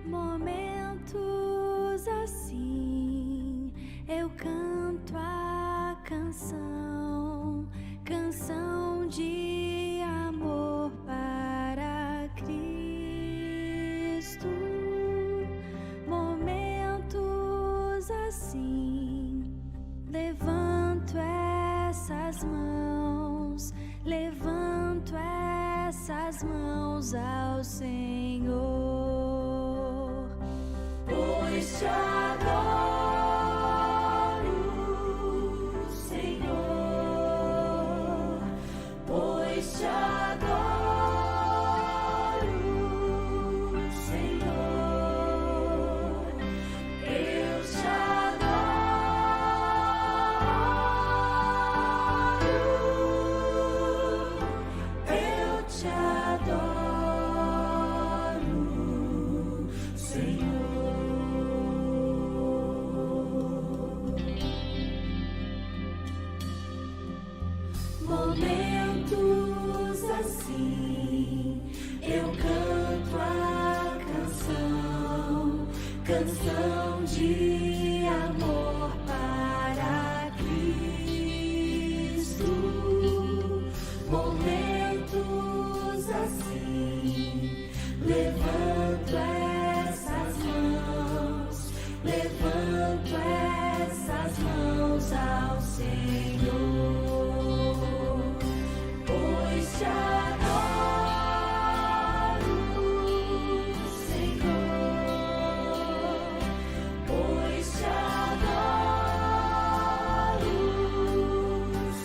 Momentos assim eu canto a canção, canção de amor para Cristo. Momentos assim levanto essas mãos, levanto essas mãos ao Senhor. Pois te adoro, Senhor, pois te adoro, Senhor, eu te adoro, eu te adoro, Senhor. Momentos assim eu canto a canção, canção de amor para Cristo. Momentos assim levanto essas mãos, levanto essas mãos ao Senhor. Pois te adoro, Senhor, pois te adoro,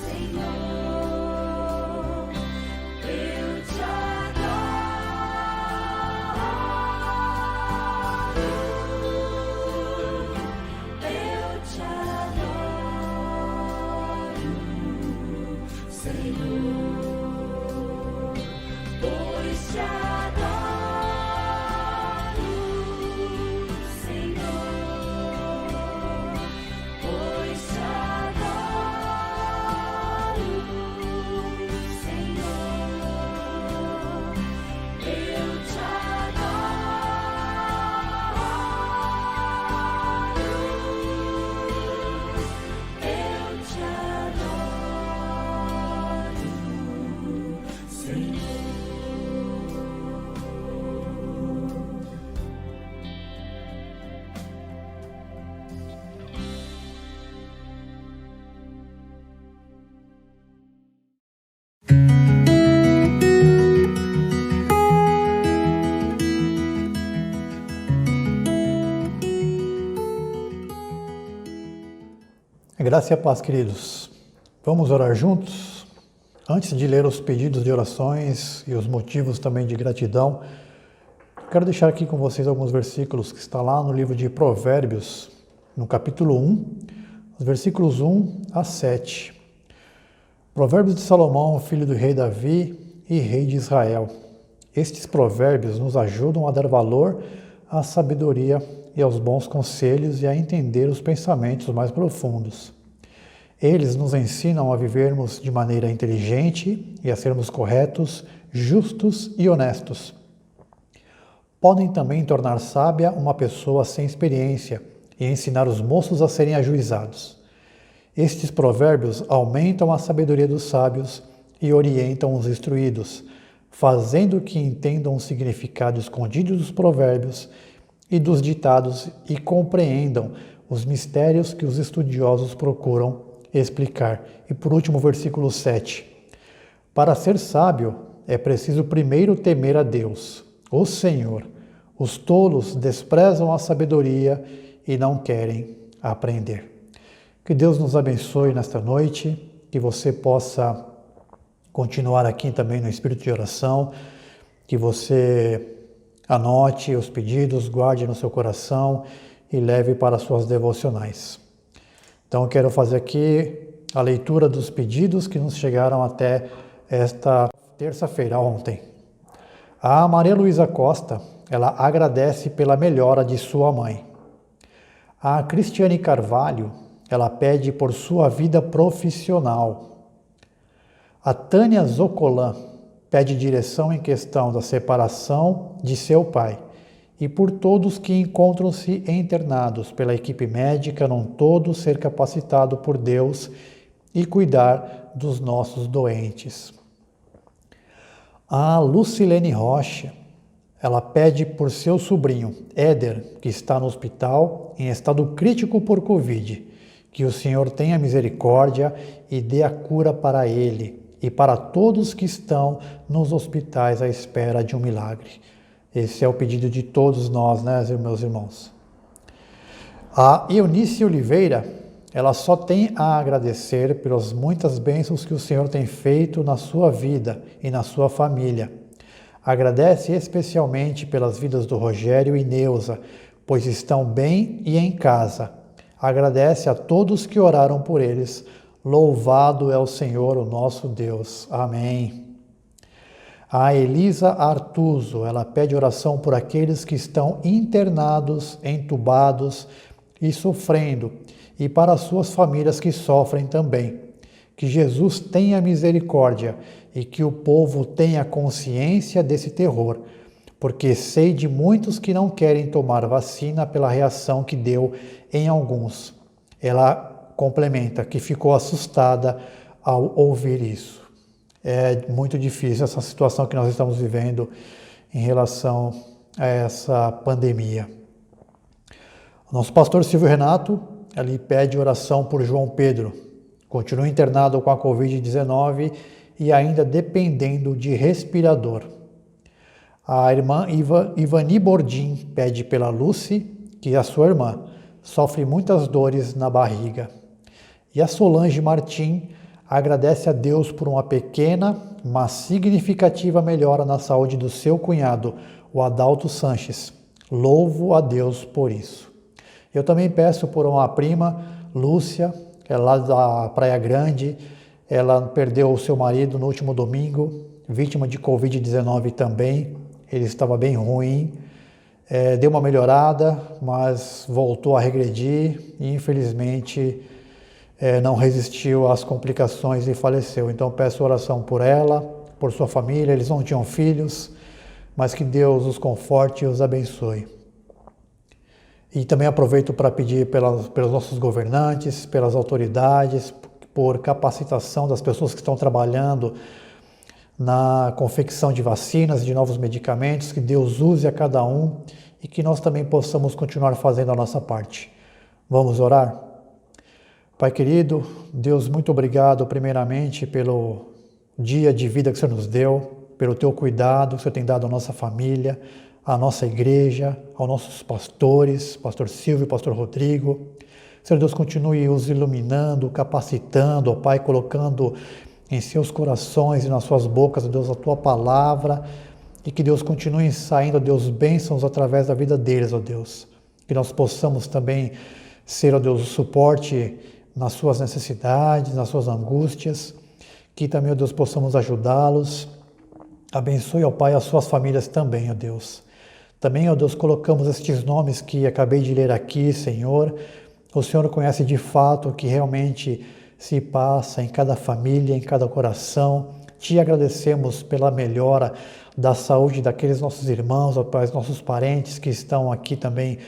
Senhor, eu te adoro, eu te adoro, Senhor. Pois te adoro, Senhor, pois te adoro, Senhor, eu te adoro, Senhor. Graça e a paz, queridos. Vamos orar juntos? Antes de ler os pedidos de orações e os motivos também de gratidão, quero deixar aqui com vocês alguns versículos que está lá no livro de Provérbios, no capítulo 1, os versículos 1 a 7. Provérbios de Salomão, filho do rei Davi e rei de Israel. Estes provérbios nos ajudam a dar valor à sabedoria e aos bons conselhos e a entender os pensamentos mais profundos. Eles nos ensinam a vivermos de maneira inteligente e a sermos corretos, justos e honestos. Podem também tornar sábia uma pessoa sem experiência e ensinar os moços a serem ajuizados. Estes provérbios aumentam a sabedoria dos sábios e orientam os instruídos, fazendo que entendam o significado escondido dos provérbios e dos ditados e compreendam os mistérios que os estudiosos procuram explicar. E por último, versículo 7. Para ser sábio, é preciso primeiro temer a Deus, o Senhor. Os tolos desprezam a sabedoria e não querem aprender. Que Deus nos abençoe nesta noite, que você possa continuar aqui também no espírito de oração, que você anote os pedidos, guarde no seu coração e leve para as suas devocionais. Então, eu quero fazer aqui a leitura dos pedidos que nos chegaram até esta terça-feira, ontem. A Maria Luísa Costa, ela agradece pela melhora de sua mãe. A Cristiane Carvalho, ela pede por sua vida profissional. A Tânia Zocolan pede direção em questão da separação de seu pai e por todos que encontram-se internados, pela equipe médica num todo ser capacitado por Deus e cuidar dos nossos doentes. A Lucilene Rocha, ela pede por seu sobrinho, Éder, que está no hospital em estado crítico por Covid, que o Senhor tenha misericórdia e dê a cura para ele e para todos que estão nos hospitais à espera de um milagre. Esse é o pedido de todos nós, né, meus irmãos? A Eunice Oliveira, ela só tem a agradecer pelas muitas bênçãos que o Senhor tem feito na sua vida e na sua família. Agradece especialmente pelas vidas do Rogério e Neuza, pois estão bem e em casa. Agradece a todos que oraram por eles. Louvado é o Senhor, o nosso Deus. Amém. A Elisa Artuso, ela pede oração por aqueles que estão internados, entubados e sofrendo, e para as suas famílias que sofrem também. Que Jesus tenha misericórdia e que o povo tenha consciência desse terror, porque sei de muitos que não querem tomar vacina pela reação que deu em alguns. Ela complementa que ficou assustada ao ouvir isso. É muito difícil essa situação que nós estamos vivendo em relação a essa pandemia. O nosso pastor Silvio Renato, ele pede oração por João Pedro. Continua internado com a Covid-19 e ainda dependendo de respirador. A irmã Ivani Bordim pede pela Lucy, que é a sua irmã, sofre muitas dores na barriga. E a Solange Martim agradece a Deus por uma pequena, mas significativa melhora na saúde do seu cunhado, o Adalto Sanches. Louvo a Deus por isso. Eu também peço por uma prima, Lúcia, que é lá da Praia Grande. Ela perdeu o seu marido no último domingo, vítima de Covid-19 também. Ele estava bem ruim, deu uma melhorada, mas voltou a regredir e infelizmente não resistiu às complicações e faleceu. Então peço oração por ela, por sua família. Eles não tinham filhos, mas que Deus os conforte e os abençoe. E também aproveito para pedir pelos nossos governantes, pelas autoridades, por capacitação das pessoas que estão trabalhando na confecção de vacinas e de novos medicamentos, que Deus use a cada um e que nós também possamos continuar fazendo a nossa parte. Vamos orar? Pai querido, Deus, muito obrigado primeiramente pelo dia de vida que o Senhor nos deu, pelo teu cuidado que o Senhor tem dado à nossa família, à nossa igreja, aos nossos pastores, pastor Silvio e pastor Rodrigo. Senhor Deus, continue os iluminando, capacitando, ó Pai, colocando em seus corações e nas suas bocas, ó Deus, a tua palavra, e que Deus continue saindo, ó Deus, bênçãos através da vida deles, ó Deus. Que nós possamos também ser, ó Deus, o suporte nas suas necessidades, nas suas angústias, que também, ó Deus, possamos ajudá-los. Abençoe, ó Pai, as suas famílias também, ó Deus. Também, ó Deus, colocamos estes nomes que acabei de ler aqui, Senhor. O Senhor conhece de fato o que realmente se passa em cada família, em cada coração. Te agradecemos pela melhora da saúde daqueles nossos irmãos, ó Pai, nossos parentes que estão aqui também,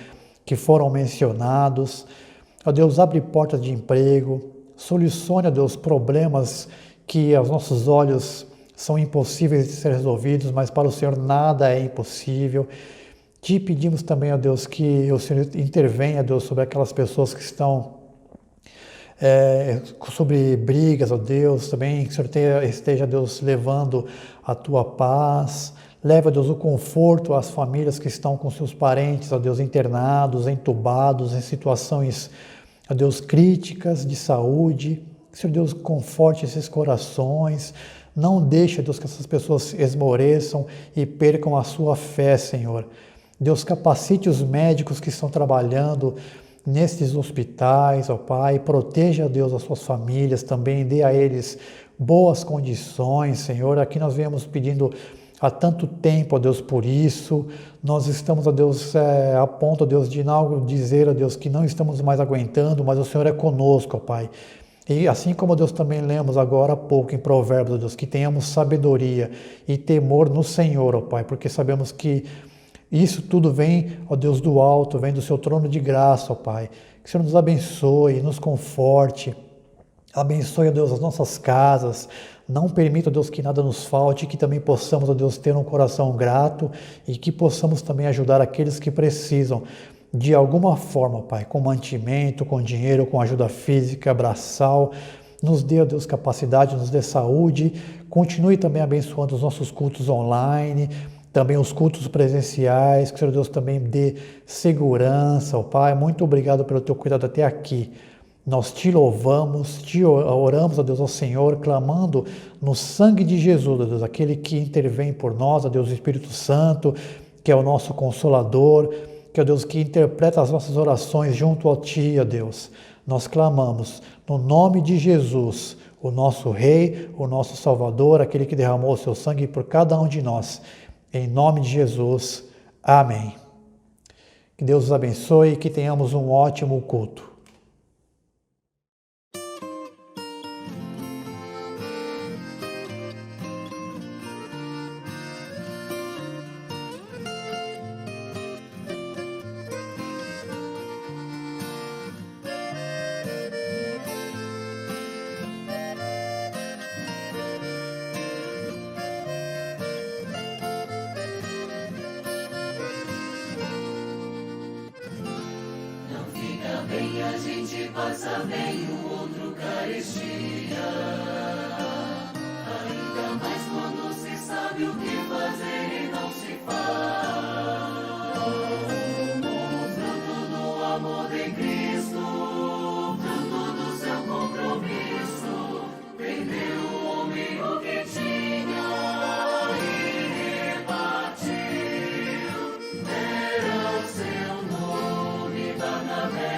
que foram mencionados. Ó Deus, abre portas de emprego, solucione, ó Deus, problemas que aos nossos olhos são impossíveis de ser resolvidos, mas para o Senhor nada é impossível. Te pedimos também, ó Deus, que o Senhor intervenha, Deus, sobre aquelas pessoas que estão sobre brigas, ó Deus, também que o Senhor esteja, Deus, levando a tua paz. Leva, Deus, o conforto às famílias que estão com seus parentes, ó Deus, internados, entubados, em situações, ó Deus, críticas de saúde. Senhor Deus, conforte esses corações. Não deixe, Deus, que essas pessoas esmoreçam e percam a sua fé, Senhor. Deus, capacite os médicos que estão trabalhando nestes hospitais, ó Pai. Proteja, Deus, as suas famílias também. Dê a eles boas condições, Senhor. Aqui nós viemos pedindo há tanto tempo, ó Deus, por isso. Nós estamos, ó Deus, a ponto, ó Deus, de não dizer, ó Deus, que não estamos mais aguentando, mas o Senhor é conosco, ó Pai. E assim como, Deus, também lemos agora há pouco em Provérbios, ó Deus, que tenhamos sabedoria e temor no Senhor, ó Pai, porque sabemos que Isso tudo vem, ó Deus do alto, vem do seu trono de graça, ó Pai. Que o Senhor nos abençoe, nos conforte. Abençoe, ó Deus, as nossas casas. Não permita, ó Deus, que nada nos falte, que também possamos, ó Deus, ter um coração grato e que possamos também ajudar aqueles que precisam de alguma forma, Pai, com mantimento, com dinheiro, com ajuda física, braçal. Nos dê, ó Deus, capacidade, nos dê saúde. Continue também abençoando os nossos cultos online, também os cultos presenciais. Que o Senhor Deus também dê segurança, ó Pai. Muito obrigado pelo teu cuidado até aqui. Nós te louvamos, te oramos, ó Deus, ao Senhor, clamando no sangue de Jesus, ó Deus, aquele que intervém por nós, ó Deus, o Espírito Santo, que é o nosso Consolador, que é o Deus que interpreta as nossas orações junto a Ti, ó Deus. Nós clamamos no nome de Jesus, o nosso Rei, o nosso Salvador, aquele que derramou o seu sangue por cada um de nós. Em nome de Jesus. Amém. Que Deus os abençoe e que tenhamos um ótimo culto. Bem, a gente passa bem, o outro carestia. Ainda mais quando se sabe o que fazer e não se faz. O fruto do amor de Cristo, fruto do seu compromisso, perdeu o homem o que tinha e repartiu. Era o seu nome, Barnabé.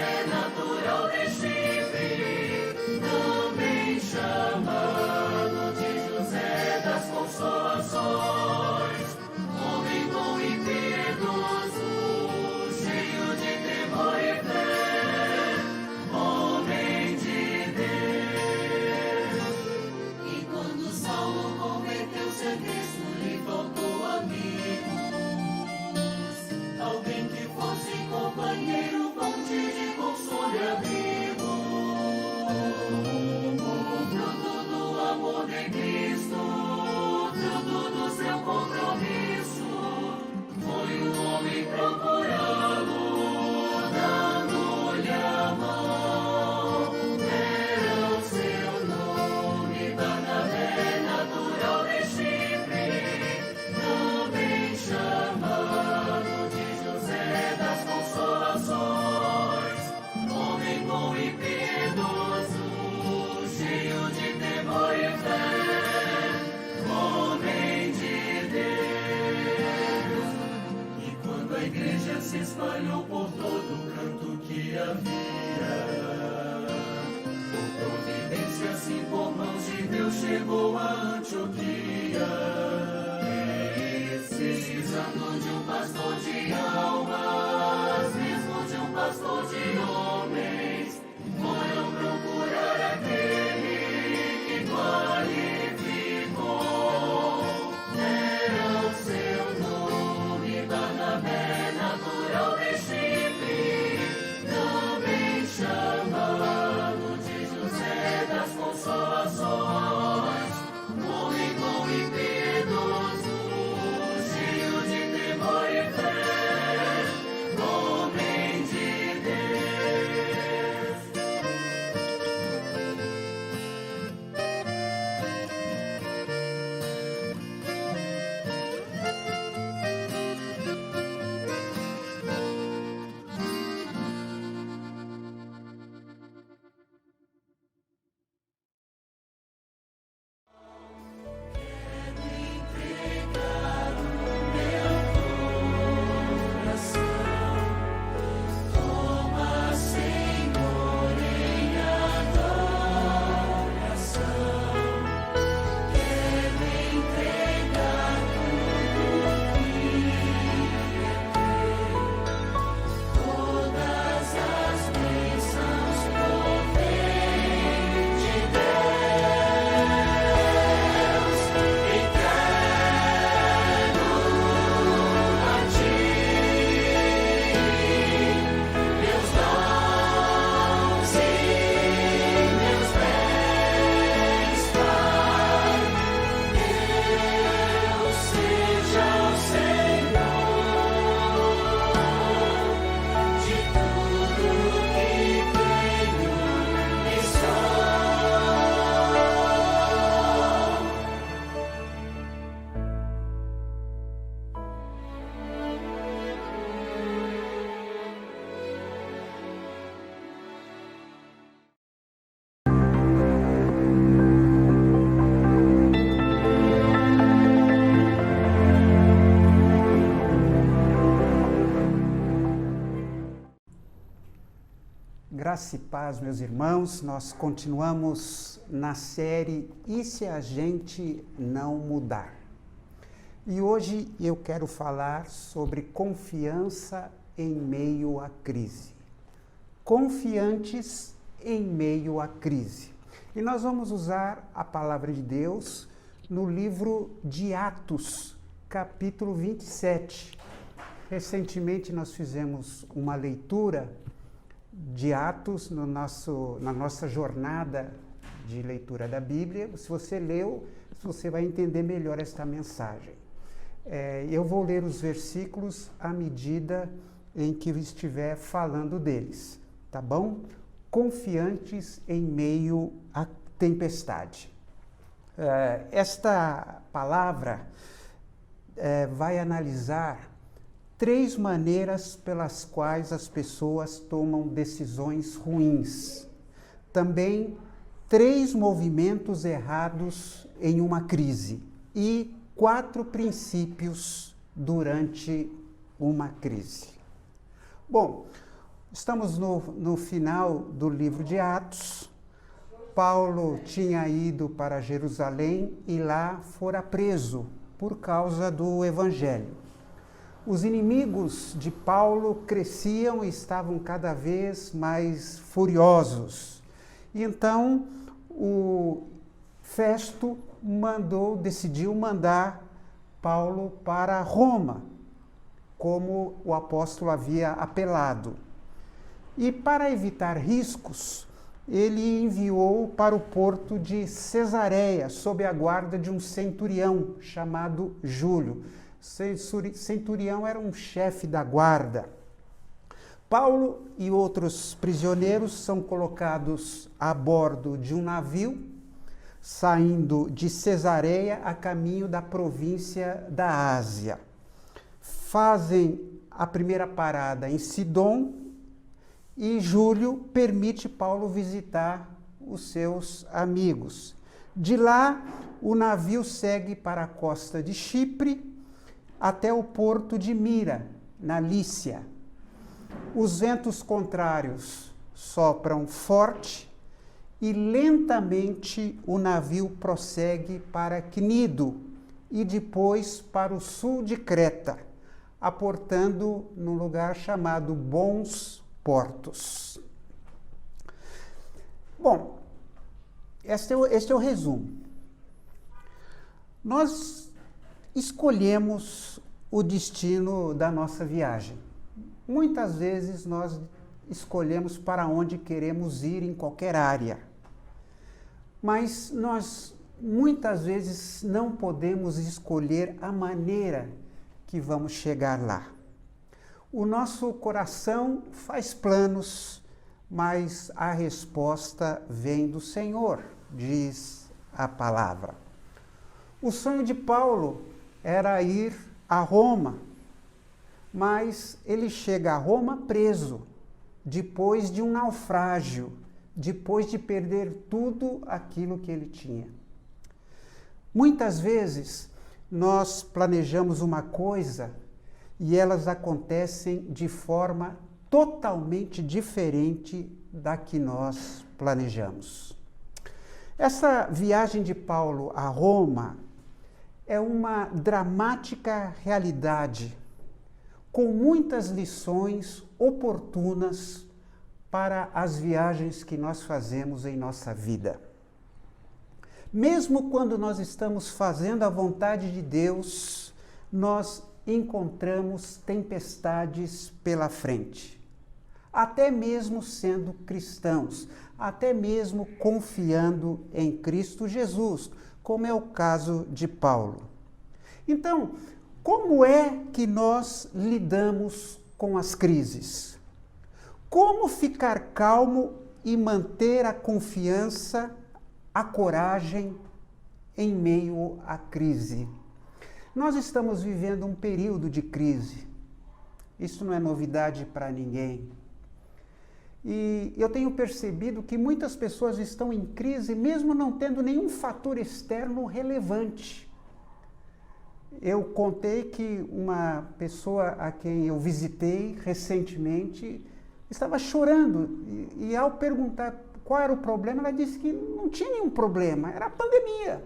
Se espalhou por todo canto que havia. Por providência, assim por mãos de Deus, chegou a Antioquia. Precisando de um pastor de almas, mesmo de um pastor de homens, foram procurar aquele que qualificou. Era o seu nome, Barnabé, natural de Chipre, também chamado de José das Consolações, homem bom e piedoso, cheio de temor e fé. Graça e paz, meus irmãos. Nós continuamos na série E se a gente não mudar? E hoje eu quero falar sobre confiança em meio à crise. Confiantes em meio à crise. E nós vamos usar a palavra de Deus no livro de Atos, capítulo 27. Recentemente nós fizemos uma leitura de Atos na nossa jornada de leitura da Bíblia. Se você leu, você vai entender melhor esta mensagem. Eu vou ler os versículos à medida em que eu estiver falando deles, tá bom? Confiantes em meio à tempestade. Esta palavra vai analisar 3 maneiras pelas quais as pessoas tomam decisões ruins. Também 3 movimentos errados em uma crise e 4 princípios durante uma crise. Bom, estamos no final do livro de Atos. Paulo tinha ido para Jerusalém e lá fora preso por causa do Evangelho. Os inimigos de Paulo cresciam e estavam cada vez mais furiosos. E então o Festo decidiu mandar Paulo para Roma, como o apóstolo havia apelado. E para evitar riscos, ele enviou para o porto de Cesareia, sob a guarda de um centurião chamado Júlio. Centurião era um chefe da guarda. Paulo e outros prisioneiros são colocados a bordo de um navio, saindo de Cesareia a caminho da província da Ásia. Fazem a primeira parada em Sidom e Júlio permite Paulo visitar os seus amigos. De lá, o navio segue para a costa de Chipre, até o porto de Mira, na Lícia. Os ventos contrários sopram forte e lentamente o navio prossegue para Cnido e depois para o sul de Creta, aportando num lugar chamado Bons Portos. Bom, este é o resumo. Nós escolhemos o destino da nossa viagem. Muitas vezes nós escolhemos para onde queremos ir em qualquer área. Mas nós muitas vezes não podemos escolher a maneira que vamos chegar lá. O nosso coração faz planos, mas a resposta vem do Senhor, diz a palavra. O sonho de Paulo era ir a Roma, mas ele chega a Roma preso, depois de um naufrágio, depois de perder tudo aquilo que ele tinha. Muitas vezes nós planejamos uma coisa e elas acontecem de forma totalmente diferente da que nós planejamos. Essa viagem de Paulo a Roma é uma dramática realidade, com muitas lições oportunas para as viagens que nós fazemos em nossa vida. Mesmo quando nós estamos fazendo a vontade de Deus, nós encontramos tempestades pela frente. Até mesmo sendo cristãos, até mesmo confiando em Cristo Jesus, como é o caso de Paulo. Então, como é que nós lidamos com as crises? Como ficar calmo e manter a confiança, a coragem em meio à crise? Nós estamos vivendo um período de crise. Isso não é novidade para ninguém. E eu tenho percebido que muitas pessoas estão em crise mesmo não tendo nenhum fator externo relevante. Eu contei que uma pessoa a quem eu visitei recentemente estava chorando. E ao perguntar qual era o problema, ela disse que não tinha nenhum problema, era a pandemia.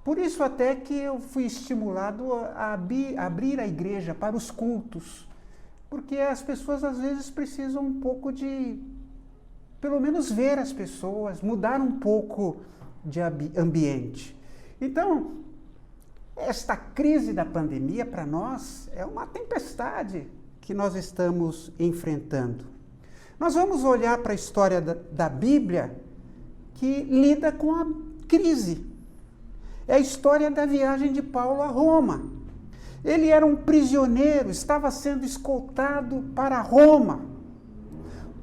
Por isso até que eu fui estimulado a abrir a igreja para os cultos, porque as pessoas às vezes precisam um pouco de, pelo menos ver as pessoas, mudar um pouco de ambiente. Então, esta crise da pandemia para nós é uma tempestade que nós estamos enfrentando. Nós vamos olhar para a história da Bíblia que lida com a crise. É a história da viagem de Paulo a Roma. Ele era um prisioneiro, estava sendo escoltado para Roma.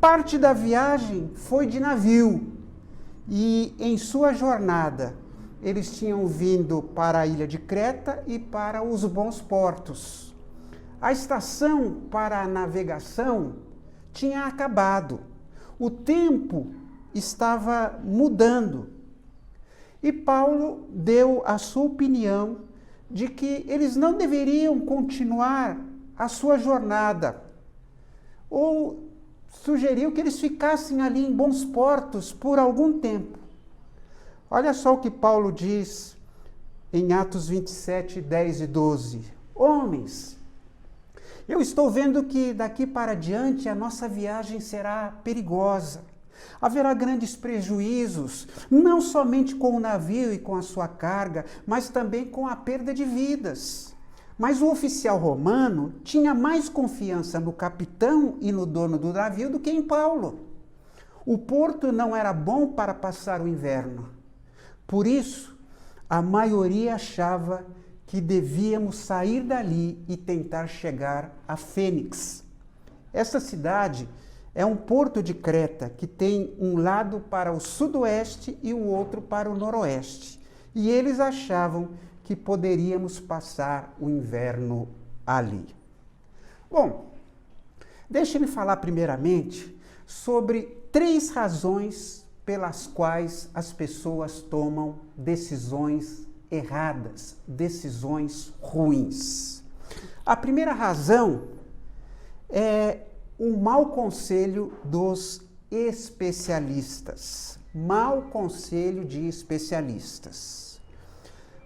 Parte da viagem foi de navio e em sua jornada eles tinham vindo para a ilha de Creta e para os bons portos. A estação para a navegação tinha acabado. O tempo estava mudando. E Paulo deu a sua opinião de que eles não deveriam continuar a sua jornada. Ou sugeriu que eles ficassem ali em bons portos por algum tempo. Olha só o que Paulo diz em Atos 27, 10 e 12. Homens, eu estou vendo que daqui para diante a nossa viagem será perigosa. Haverá grandes prejuízos, não somente com o navio e com a sua carga, mas também com a perda de vidas. Mas o oficial romano tinha mais confiança no capitão e no dono do navio do que em Paulo. O porto não era bom para passar o inverno. Por isso, a maioria achava que devíamos sair dali e tentar chegar a Fênix. Essa cidade é um porto de Creta que tem um lado para o sudoeste e o outro para o noroeste. E eles achavam que poderíamos passar o inverno ali. Bom, deixe-me falar primeiramente sobre 3 razões pelas quais as pessoas tomam decisões erradas, decisões ruins. A primeira razão é o mau conselho dos especialistas. Mau conselho de especialistas.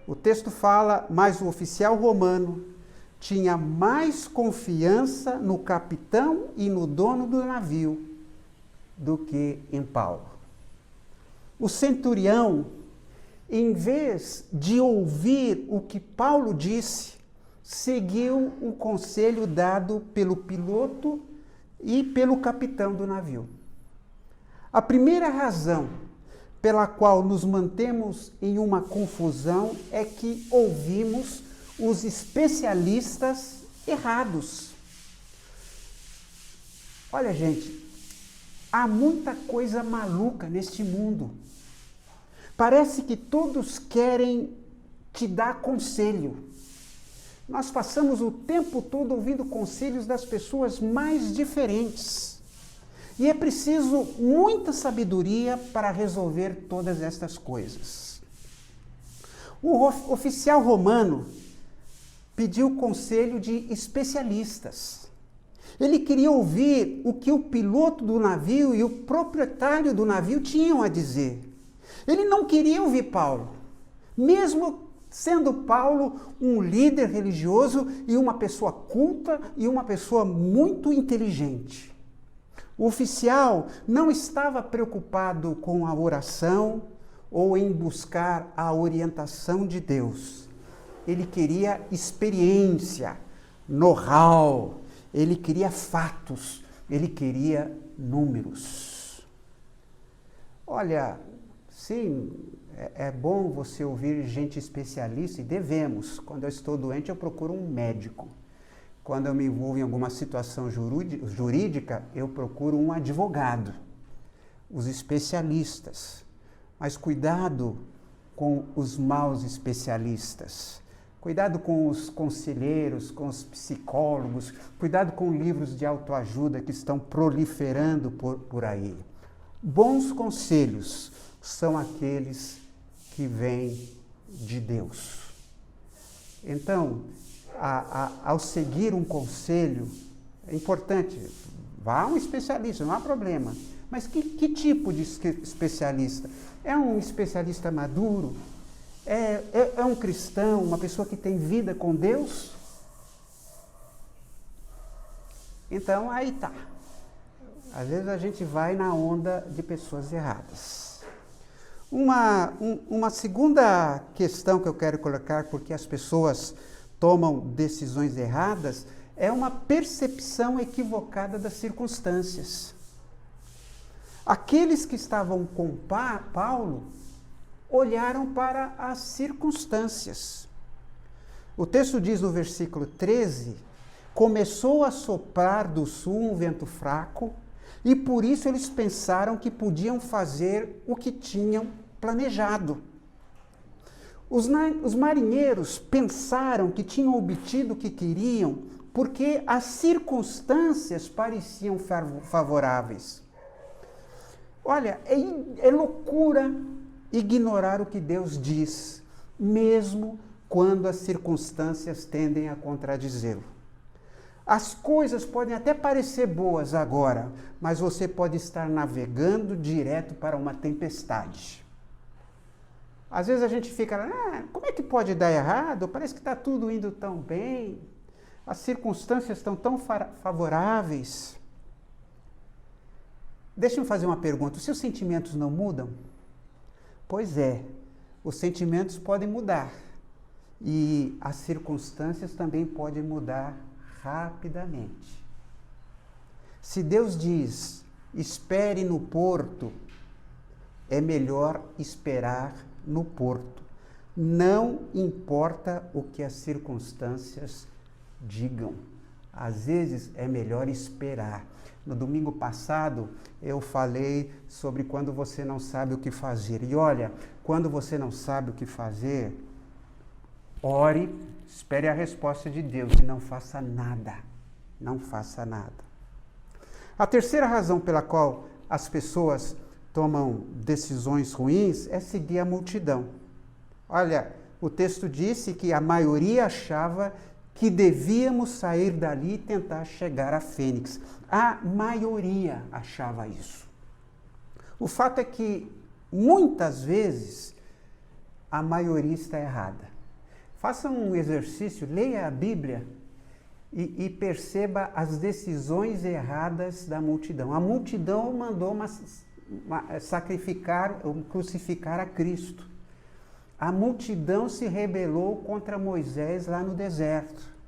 O texto fala, mas o oficial romano tinha mais confiança no capitão e no dono do navio do que em Paulo. O centurião, em vez de ouvir o que Paulo disse, seguiu o conselho dado pelo piloto e pelo capitão do navio. A primeira razão pela qual nos mantemos em uma confusão é que ouvimos os especialistas errados. Olha, gente, há muita coisa maluca neste mundo. Parece que todos querem te dar conselho. Nós passamos o tempo todo ouvindo conselhos das pessoas mais diferentes. E é preciso muita sabedoria para resolver todas estas coisas. O oficial romano pediu conselho de especialistas. Ele queria ouvir o que o piloto do navio e o proprietário do navio tinham a dizer. Ele não queria ouvir Paulo, mesmo sendo Paulo um líder religioso e uma pessoa culta e uma pessoa muito inteligente. O oficial não estava preocupado com a oração ou em buscar a orientação de Deus. Ele queria experiência, know-how, ele queria fatos, ele queria números. Olha, sim, é bom você ouvir gente especialista e devemos. Quando eu estou doente, eu procuro um médico. Quando eu me envolvo em alguma situação jurídica, eu procuro um advogado. Os especialistas. Mas cuidado com os maus especialistas. Cuidado com os conselheiros, com os psicólogos. Cuidado com livros de autoajuda que estão proliferando por aí. Bons conselhos são aqueles que vêm de Deus. Então, ao seguir um conselho, é importante, Vá a um especialista, não há problema. Mas que tipo de especialista? É um especialista maduro? É um cristão, uma pessoa que tem vida com Deus? Então, aí tá. Às vezes a gente vai na onda de pessoas erradas. Uma segunda questão que eu quero colocar, porque as pessoas tomam decisões erradas, é uma percepção equivocada das circunstâncias. Aqueles que estavam com Paulo olharam para as circunstâncias. O texto diz no versículo 13: começou a soprar do sul um vento fraco, e por isso eles pensaram que podiam fazer o que tinham planejado. Os marinheiros pensaram que tinham obtido o que queriam porque as circunstâncias pareciam favoráveis. Olha, é loucura ignorar o que Deus diz, mesmo quando as circunstâncias tendem a contradizê-lo. As coisas podem até parecer boas agora, mas você pode estar navegando direto para uma tempestade. Às vezes a gente fica, como é que pode dar errado? Parece que está tudo indo tão bem, as circunstâncias estão tão favoráveis. Deixa eu fazer uma pergunta, os seus sentimentos não mudam? Pois é, os sentimentos podem mudar e as circunstâncias também podem mudar rapidamente. Se Deus diz, espere no porto, é melhor esperar no porto. Não importa o que as circunstâncias digam. Às vezes é melhor esperar. No domingo passado eu falei sobre quando você não sabe o que fazer. E olha, quando você não sabe o que fazer, ore, espere a resposta de Deus e não faça nada. Não faça nada. A terceira razão pela qual as pessoas tomam decisões ruins é seguir a multidão. Olha, o texto disse que a maioria achava que devíamos sair dali e tentar chegar a Fênix. A maioria achava isso. O fato é que, muitas vezes, a maioria está errada. Faça um exercício, leia a Bíblia e perceba as decisões erradas da multidão. A multidão mandou crucificar a Cristo. A multidão se rebelou contra Moisés lá no deserto.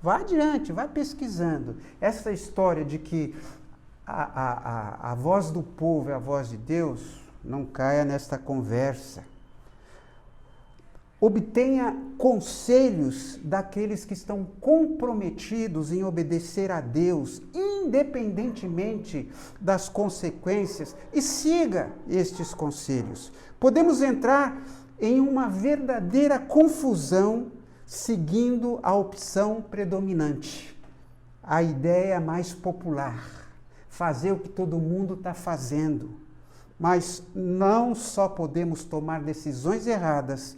Vá adiante, vá pesquisando. Essa história de que a voz do povo é a voz de Deus, não caia nesta conversa. Obtenha conselhos daqueles que estão comprometidos em obedecer a Deus, independentemente das consequências, e siga estes conselhos. Podemos entrar em uma verdadeira confusão seguindo a opção predominante, a ideia mais popular, fazer o que todo mundo está fazendo. Mas não só podemos tomar decisões erradas,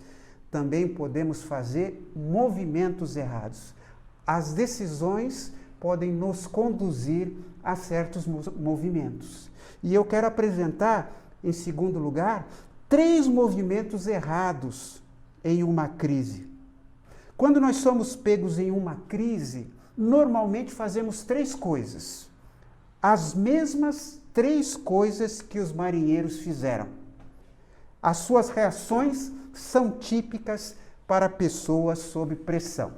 também podemos fazer movimentos errados. As decisões podem nos conduzir a certos movimentos. E eu quero apresentar, em segundo lugar, 3 movimentos errados em uma crise. Quando nós somos pegos em uma crise, normalmente fazemos 3 coisas. As mesmas 3 coisas que os marinheiros fizeram. As suas reações são típicas para pessoas sob pressão.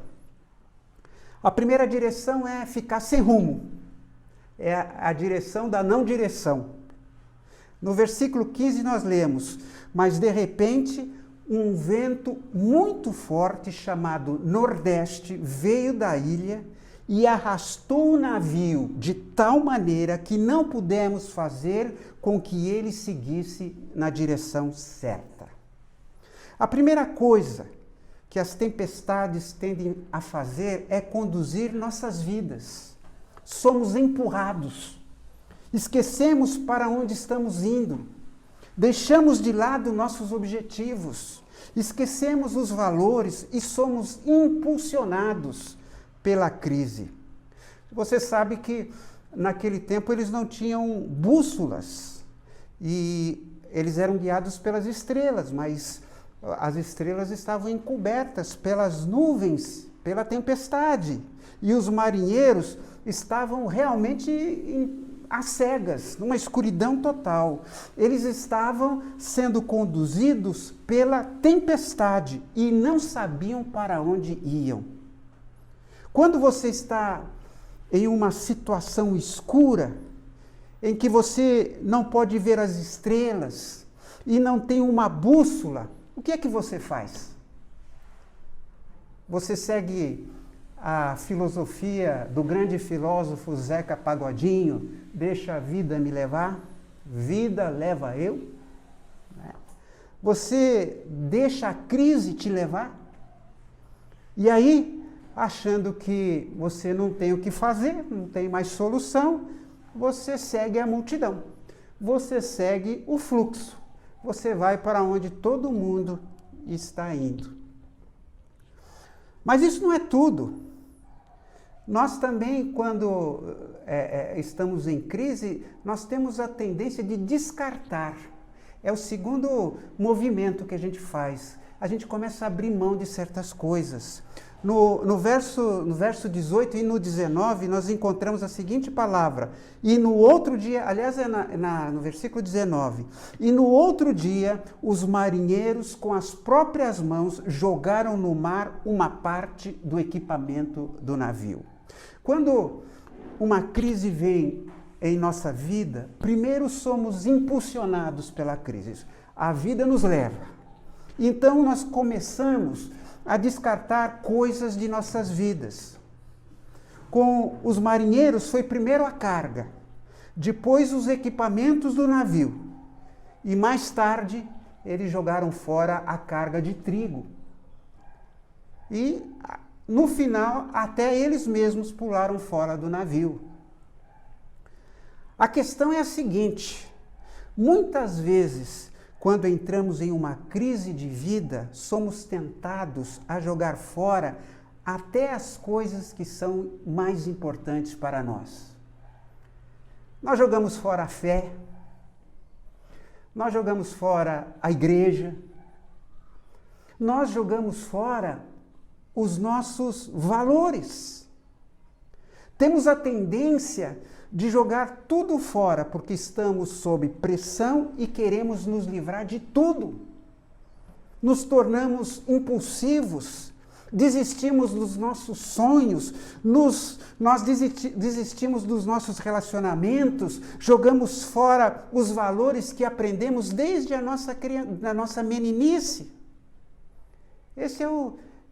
A primeira direção é ficar sem rumo. É a direção da não direção. No versículo 15 nós lemos: mas de repente um vento muito forte chamado Nordeste veio da ilha e arrastou o navio de tal maneira que não pudemos fazer com que ele seguisse na direção certa. A primeira coisa que as tempestades tendem a fazer é conduzir nossas vidas. Somos empurrados, esquecemos para onde estamos indo, deixamos de lado nossos objetivos, esquecemos os valores e somos impulsionados pela crise. Você sabe que naquele tempo eles não tinham bússolas e eles eram guiados pelas estrelas, mas as estrelas estavam encobertas pelas nuvens, pela tempestade, e os marinheiros estavam realmente às cegas, numa escuridão total. Eles estavam sendo conduzidos pela tempestade e não sabiam para onde iam. Quando você está em uma situação escura, em que você não pode ver as estrelas e não tem uma bússola, o que é que você faz? Você segue a filosofia do grande filósofo Zeca Pagodinho, deixa a vida me levar, vida leva eu? Você deixa a crise te levar? E aí, achando que você não tem o que fazer, não tem mais solução, você segue a multidão, você segue o fluxo, você vai para onde todo mundo está indo. Mas isso não é tudo. Nós também, quando estamos em crise, nós temos a tendência de descartar. É o segundo movimento que a gente faz. A gente começa a abrir mão de certas coisas. No verso 18 e no 19, nós encontramos a seguinte palavra. E no outro dia, aliás, no versículo 19. E no outro dia, os marinheiros, com as próprias mãos, jogaram no mar uma parte do equipamento do navio. Quando uma crise vem em nossa vida, primeiro somos impulsionados pela crise. A vida nos leva. Então nós começamos a descartar coisas de nossas vidas. Com os marinheiros foi primeiro a carga, depois os equipamentos do navio e mais tarde eles jogaram fora a carga de trigo. E no final até eles mesmos pularam fora do navio. A questão é a seguinte: muitas vezes, quando entramos em uma crise de vida, somos tentados a jogar fora até as coisas que são mais importantes para nós. Nós jogamos fora a fé, nós jogamos fora a igreja, nós jogamos fora os nossos valores. Temos a tendência de jogar tudo fora, porque estamos sob pressão e queremos nos livrar de tudo. Nos tornamos impulsivos, desistimos dos nossos sonhos, nós desistimos dos nossos relacionamentos, jogamos fora os valores que aprendemos desde a nossa meninice. Essa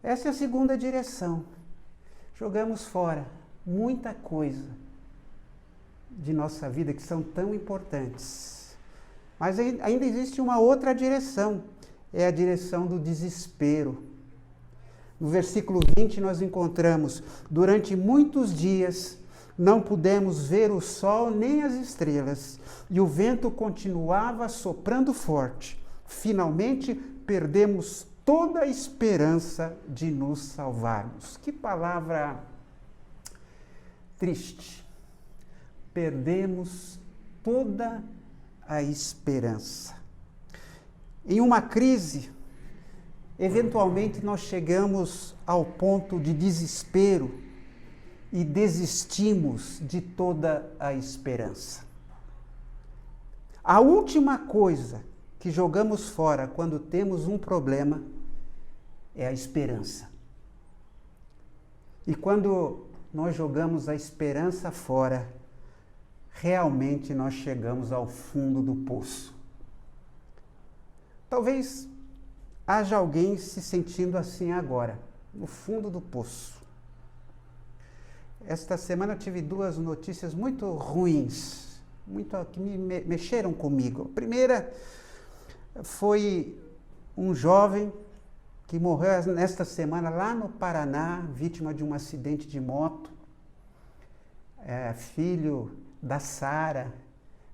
é a segunda direção. Jogamos fora muita coisa de nossa vida que são tão importantes. Mas ainda existe uma outra direção, é a direção do desespero. No versículo 20 nós encontramos: durante muitos dias não pudemos ver o sol nem as estrelas, e o vento continuava soprando forte. Finalmente perdemos toda a esperança de nos salvarmos. Que palavra triste. Perdemos toda a esperança. Em uma crise, eventualmente nós chegamos ao ponto de desespero e desistimos de toda a esperança. A última coisa que jogamos fora quando temos um problema é a esperança. E quando nós jogamos a esperança fora, realmente nós chegamos ao fundo do poço. Talvez haja alguém se sentindo assim agora, no fundo do poço. Esta semana eu tive duas notícias muito ruins, que me mexeram comigo. A primeira foi um jovem que morreu nesta semana lá no Paraná, vítima de um acidente de moto, filho da Sara.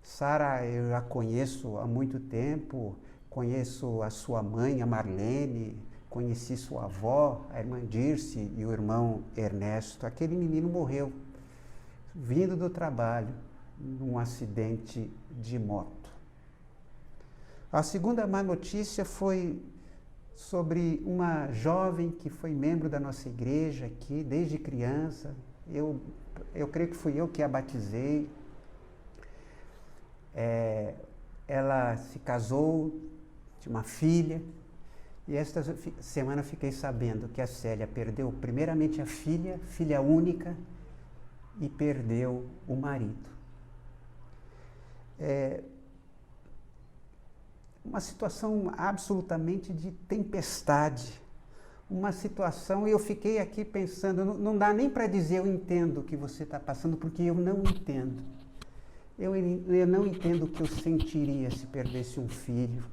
Sara eu já conheço há muito tempo, conheço a sua mãe, a Marlene, conheci sua avó, a irmã Dirce e o irmão Ernesto. Aquele menino morreu vindo do trabalho, num acidente de moto. A segunda má notícia foi sobre uma jovem que foi membro da nossa igreja aqui, desde criança. Eu creio que fui eu que a batizei. Ela se casou, tinha uma filha, e esta semana fiquei sabendo que a Célia perdeu primeiramente a filha única, e perdeu o marido. Uma situação absolutamente de tempestade, uma situação, e eu fiquei aqui pensando, não dá nem para dizer eu entendo o que você está passando, porque eu não entendo. Eu não entendo o que eu sentiria se perdesse um filho,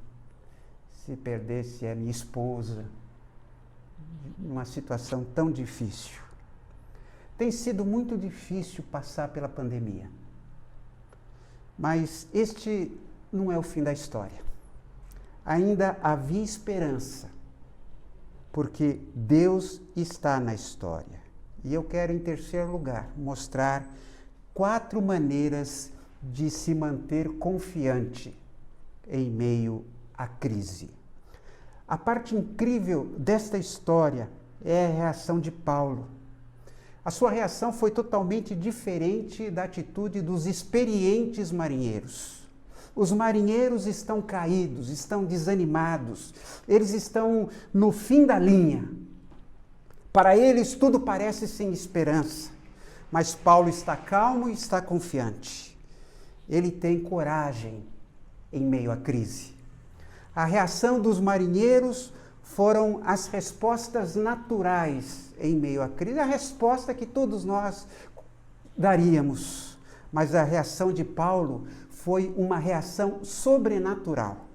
se perdesse a minha esposa, numa situação tão difícil. Tem sido muito difícil passar pela pandemia, mas este não é o fim da história. Ainda havia esperança, porque Deus está na história. E eu quero, em terceiro lugar, mostrar 4 maneiras de se manter confiante em meio à crise. A parte incrível desta história é a reação de Paulo. A sua reação foi totalmente diferente da atitude dos experientes marinheiros. Os marinheiros estão caídos, estão desanimados, eles estão no fim da linha. Para eles tudo parece sem esperança, mas Paulo está calmo e está confiante. Ele tem coragem em meio à crise. A reação dos marinheiros foram as respostas naturais em meio à crise, a resposta que todos nós daríamos. Mas a reação de Paulo foi uma reação sobrenatural.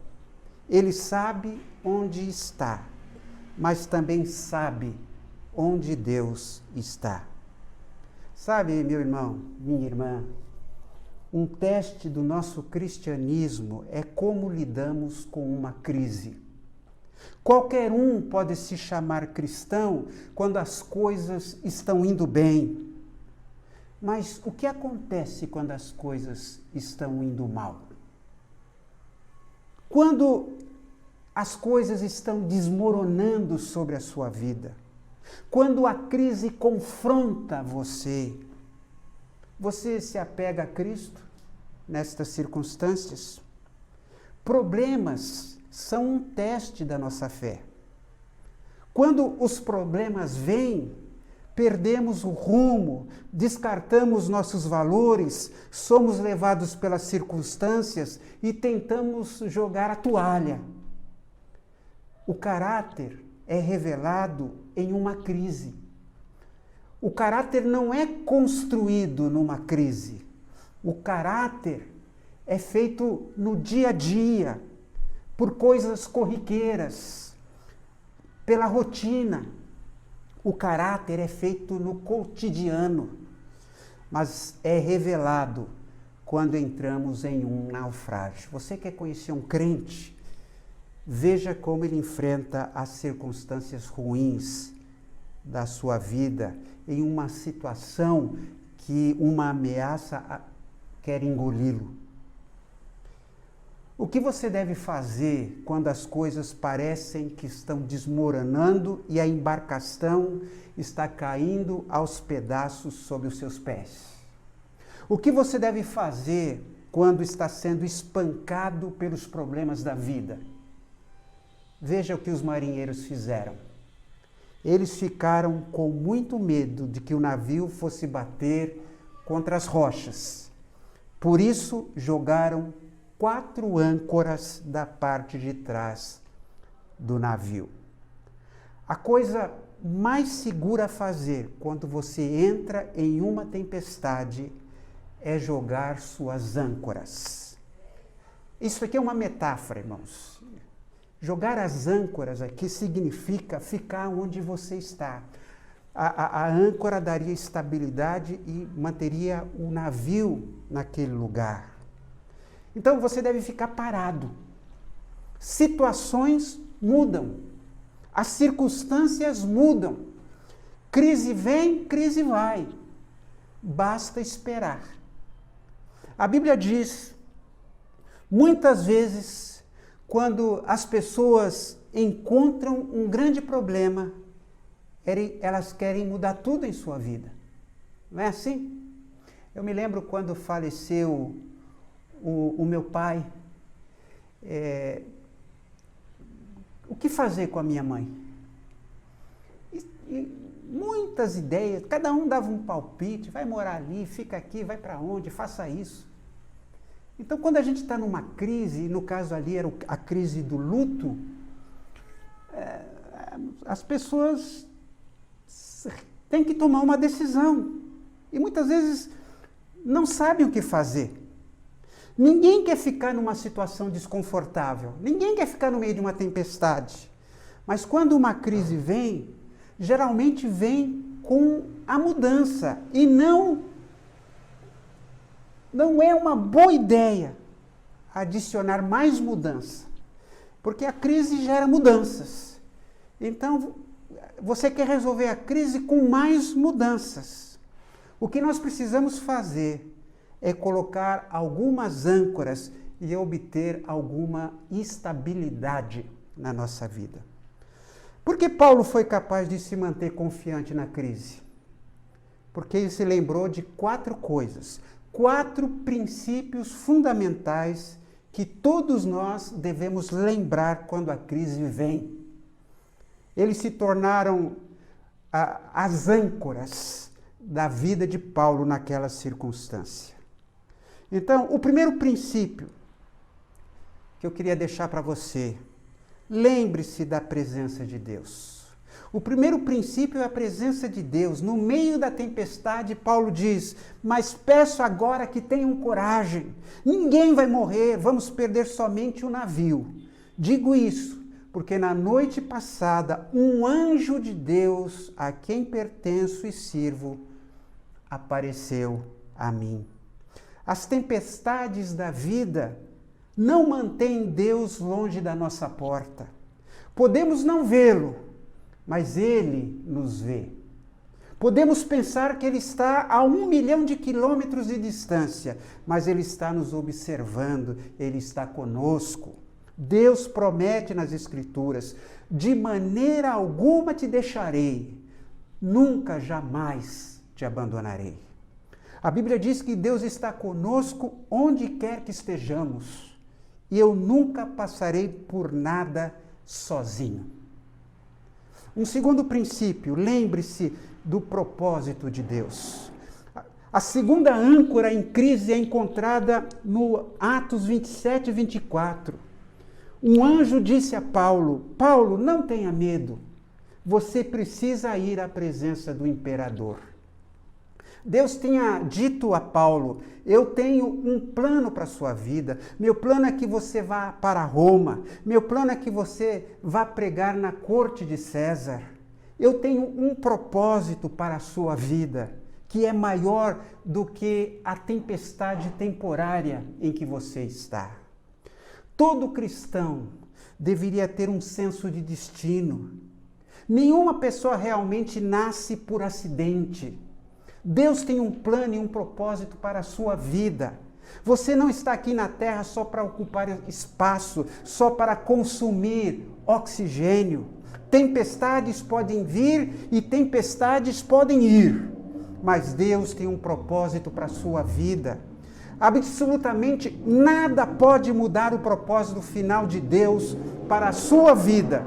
Ele sabe onde está, mas também sabe onde Deus está. Sabe, meu irmão, minha irmã, um teste do nosso cristianismo é como lidamos com uma crise. Qualquer um pode se chamar cristão quando as coisas estão indo bem. Mas o que acontece quando as coisas estão indo mal? Quando as coisas estão desmoronando sobre a sua vida, quando a crise confronta você, você se apega a Cristo nestas circunstâncias? Problemas são um teste da nossa fé. Quando os problemas vêm, perdemos o rumo, descartamos nossos valores, somos levados pelas circunstâncias e tentamos jogar a toalha. O caráter é revelado em uma crise. O caráter não é construído numa crise. O caráter é feito no dia a dia, por coisas corriqueiras, pela rotina. O caráter é feito no cotidiano, mas é revelado quando entramos em um naufrágio. Você quer conhecer um crente? Veja como ele enfrenta as circunstâncias ruins da sua vida, em uma situação que uma ameaça quer engoli-lo. O que você deve fazer quando as coisas parecem que estão desmoronando e a embarcação está caindo aos pedaços sob os seus pés? O que você deve fazer quando está sendo espancado pelos problemas da vida? Veja o que os marinheiros fizeram. Eles ficaram com muito medo de que o navio fosse bater contra as rochas. Por isso, jogaram 4 âncoras da parte de trás do navio. A coisa mais segura a fazer quando você entra em uma tempestade é jogar suas âncoras. Isso aqui é uma metáfora, irmãos. Jogar as âncoras aqui significa ficar onde você está. A âncora daria estabilidade e manteria o navio naquele lugar. Então você deve ficar parado. Situações mudam. As circunstâncias mudam. Crise vem, crise vai. basta esperar. A Bíblia diz, muitas vezes, quando as pessoas encontram um grande problema, elas querem mudar tudo em sua vida. Não é assim? Eu me lembro quando faleceu o meu pai, o que fazer com a minha mãe? E muitas ideias, cada um dava um palpite, vai morar ali, fica aqui, vai para onde, faça isso. Então, quando a gente está numa crise, e no caso ali era a crise do luto, as pessoas têm que tomar uma decisão. E muitas vezes não sabem o que fazer. Ninguém quer ficar numa situação desconfortável. Ninguém quer ficar no meio de uma tempestade. Mas quando uma crise vem, geralmente vem com a mudança. E não é uma boa ideia adicionar mais mudança. Porque a crise gera mudanças. Então, você quer resolver a crise com mais mudanças. O que nós precisamos fazer é colocar algumas âncoras e obter alguma estabilidade na nossa vida. Por que Paulo foi capaz de se manter confiante na crise? Porque ele se lembrou de 4 coisas, 4 princípios fundamentais que todos nós devemos lembrar quando a crise vem. Eles se tornaram as âncoras da vida de Paulo naquela circunstância. Então, o primeiro princípio que eu queria deixar para você, lembre-se da presença de Deus. O primeiro princípio é a presença de Deus. No meio da tempestade, Paulo diz, mas peço agora que tenham coragem. Ninguém vai morrer, vamos perder somente o navio. Digo isso porque na noite passada, um anjo de Deus, a quem pertenço e sirvo, apareceu a mim. As tempestades da vida não mantêm Deus longe da nossa porta. Podemos não vê-lo, mas Ele nos vê. Podemos pensar que Ele está a 1 milhão de quilômetros de distância, mas Ele está nos observando, Ele está conosco. Deus promete nas Escrituras, de maneira alguma te deixarei, nunca, jamais te abandonarei. A Bíblia diz que Deus está conosco onde quer que estejamos, e eu nunca passarei por nada sozinho. Um segundo princípio, lembre-se do propósito de Deus. A segunda âncora em crise é encontrada no Atos 27 e 24. Um anjo disse a Paulo, Paulo, não tenha medo, você precisa ir à presença do imperador. Deus tinha dito a Paulo, eu tenho um plano para a sua vida, meu plano é que você vá para Roma, meu plano é que você vá pregar na corte de César. Eu tenho um propósito para a sua vida, que é maior do que a tempestade temporária em que você está. Todo cristão deveria ter um senso de destino. Nenhuma pessoa realmente nasce por acidente. Deus tem um plano e um propósito para a sua vida. Você não está aqui na Terra só para ocupar espaço, só para consumir oxigênio. Tempestades podem vir e tempestades podem ir, mas Deus tem um propósito para a sua vida. Absolutamente nada pode mudar o propósito final de Deus para a sua vida,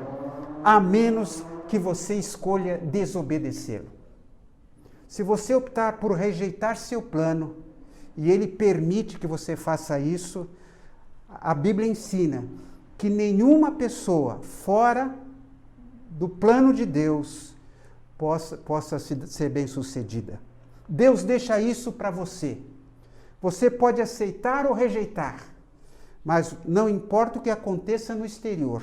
a menos que você escolha desobedecê-lo. Se você optar por rejeitar seu plano, e ele permite que você faça isso, a Bíblia ensina que nenhuma pessoa fora do plano de Deus possa ser bem-sucedida. Deus deixa isso para você. Você pode aceitar ou rejeitar, mas não importa o que aconteça no exterior,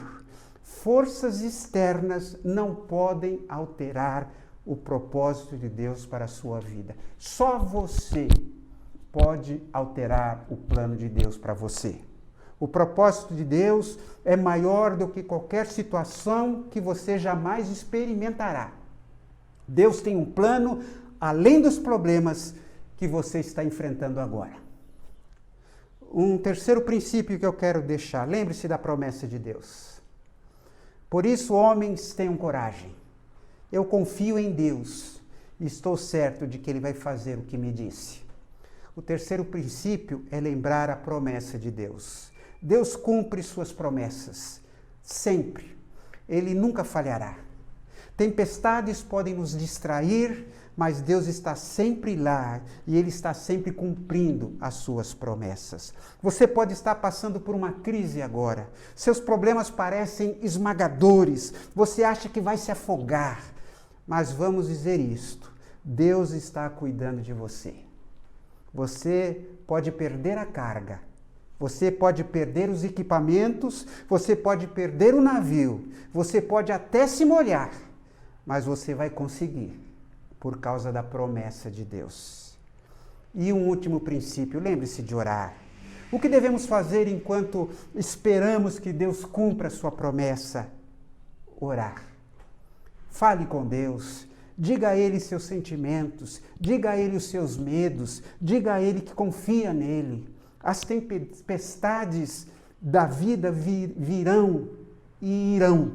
forças externas não podem alterar o propósito de Deus para a sua vida. Só você pode alterar o plano de Deus para você. O propósito de Deus é maior do que qualquer situação que você jamais experimentará. Deus tem um plano além dos problemas que você está enfrentando agora. Um terceiro princípio que eu quero deixar, lembre-se da promessa de Deus. Por isso, homens, tenham coragem. Eu confio em Deus e estou certo de que Ele vai fazer o que me disse. O terceiro princípio é lembrar a promessa de Deus. Deus cumpre suas promessas, sempre. Ele nunca falhará. Tempestades podem nos distrair, mas Deus está sempre lá e Ele está sempre cumprindo as suas promessas. Você pode estar passando por uma crise agora. Seus problemas parecem esmagadores. Você acha que vai se afogar. Mas vamos dizer isto: Deus está cuidando de você. Você pode perder a carga, você pode perder os equipamentos, você pode perder o navio, você pode até se molhar, mas você vai conseguir, por causa da promessa de Deus. E um último princípio, lembre-se de orar. O que devemos fazer enquanto esperamos que Deus cumpra a sua promessa? Orar. Fale com Deus. Diga a Ele seus sentimentos, diga a Ele os seus medos, diga a Ele que confia nele. As tempestades da vida virão e irão,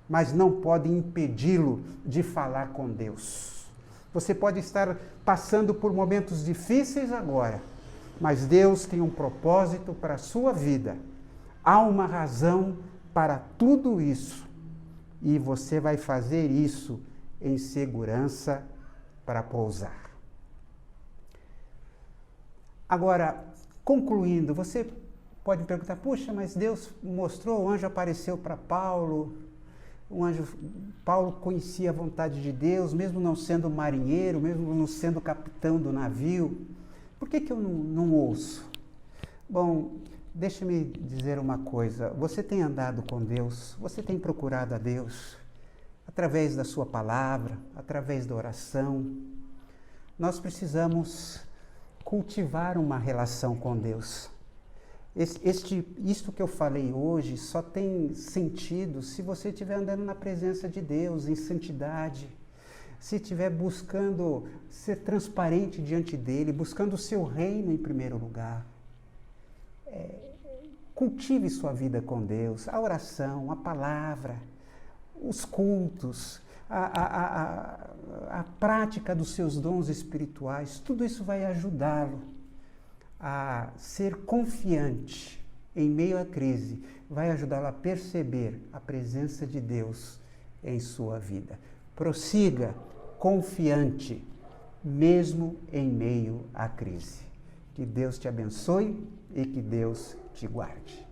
mas não podem impedi-lo de falar com Deus. Você pode estar passando por momentos difíceis agora, mas Deus tem um propósito para a sua vida. Há uma razão para tudo isso e você vai fazer isso em segurança para pousar. Agora, concluindo, você pode me perguntar, puxa, mas Deus mostrou, o anjo apareceu para Paulo, Paulo conhecia a vontade de Deus, mesmo não sendo marinheiro, mesmo não sendo capitão do navio, por que eu não ouço? Bom, deixe-me dizer uma coisa, você tem andado com Deus, você tem procurado a Deus, através da sua palavra, através da oração. Nós precisamos cultivar uma relação com Deus. Isto que eu falei hoje só tem sentido se você estiver andando na presença de Deus, em santidade, se estiver buscando ser transparente diante dele, buscando o seu reino em primeiro lugar. Cultive sua vida com Deus, a oração, a palavra, os cultos, a prática dos seus dons espirituais, tudo isso vai ajudá-lo a ser confiante em meio à crise, vai ajudá-lo a perceber a presença de Deus em sua vida. Prossiga confiante, mesmo em meio à crise. Que Deus te abençoe e que Deus te guarde.